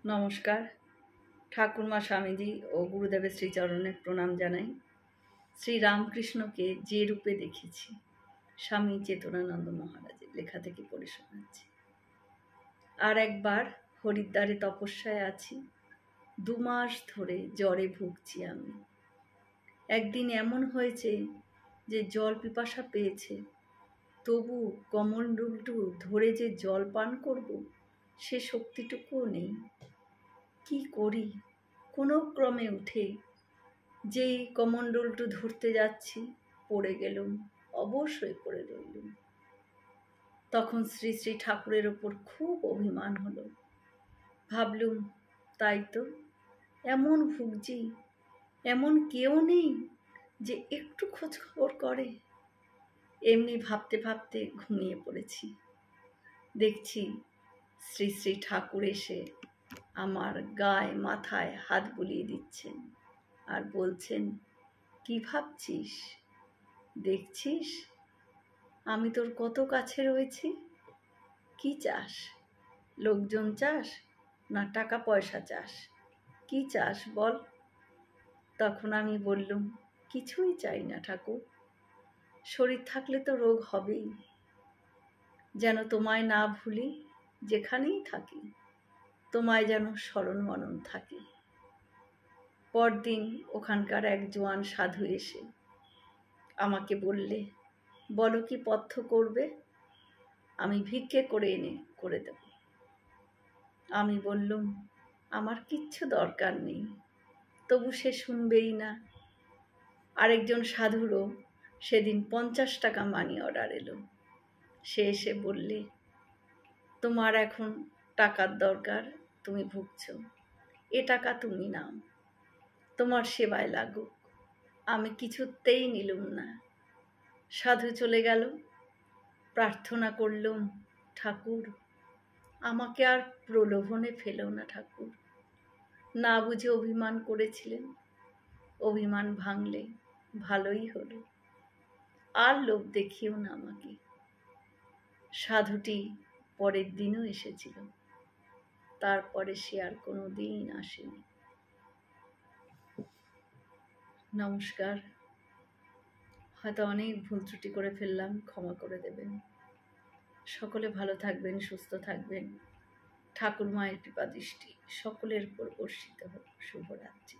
নমস্কার। ঠাকুরমা স্বামীজি ও গুরুদেবের শ্রীচরণে প্রণাম জানাই। শ্রীরামকৃষ্ণকে যে রূপে দেখেছি, স্বামী চেতনানন্দ মহারাজের লেখা থেকে পড়ে শোনাচ্ছি। আর একবার হরিদ্বারে তপস্যায় আছি, 2 মাস ধরে জ্বরে ভুগছি আমি। একদিন এমন হয়েছে যে জল পিপাসা পেয়েছে, তবু কমণ্ডলটু ধরে যে জল পান করব সে শক্তিটুকুও নেই। কি করি? কোনো ক্রমে উঠে যেই কমণ্ডলটু ধরতে যাচ্ছি, পড়ে গেলুম, অবশ্যই পড়ে রইলুম। তখন শ্রী শ্রী ঠাকুরের ওপর খুব অভিমান হলো। ভাবলুম, তাই তো, এমন ভুগছি, এমন কেউ নেই যে একটু খোঁজ খবর করে। এমনি ভাবতে ভাবতে ঘুমিয়ে পড়েছি। দেখছি শ্রী শ্রী ঠাকুর এসে আমার গায়ে মাথায় হাত বুলিয়ে দিচ্ছেন আর বলছেন, কি ভাবছিস? দেখছিস আমি তোর কত কাছে রয়েছি। কি চাস? লোকজন চাস না টাকা পয়সা চাস? কি চাস বল? তখন আমি বললুম, কিছুই চাই না ঠাকুর। শরীর থাকলে তো রোগ হবেই। যেন তোমায় না ভুলি, যেখানেই থাকি তোমায় যেন স্মরণ মনন থাকে। পরদিন ওখানকার এক জোয়ান সাধু এসে আমাকে বললে, বলো কি পথ্য করবে, আমি ভিক্ষে করে এনে করে দেব। আমি বললুম, আমার কিচ্ছু দরকার নেই। তবু সে শুনবেই না। আরেকজন সাধুরও সেদিন 50 টাকা মানি অর্ডার এলো। সে এসে বললে, তোমার এখন টাকার দরকার, তুমি ভুগছ, এ টাকা তুমি নাও, তোমার সেবায় লাগুক। আমি কিছুতেই নিলুম না। সাধু চলে গেল। প্রার্থনা করলুম, ঠাকুর আমাকে আর প্রলোভনে ফেলো না ঠাকুর। না বুঝে অভিমান করেছিলেন, অভিমান ভাঙলে ভালোই হলো। আর লোভ দেখিও না আমাকে। সাধুটি পরের দিনও এসেছিল, তারপরে সে আর কোনো দিন আসেনি। নমস্কার। হয়তো অনেক ভুল ত্রুটি করে ফেললাম, ক্ষমা করে দেবেন। সকলে ভালো থাকবেন, সুস্থ থাকবেন। ঠাকুর মায়ের কৃপা দৃষ্টি সকলের উপর বর্ষিত হোক। শুভরাত্রি।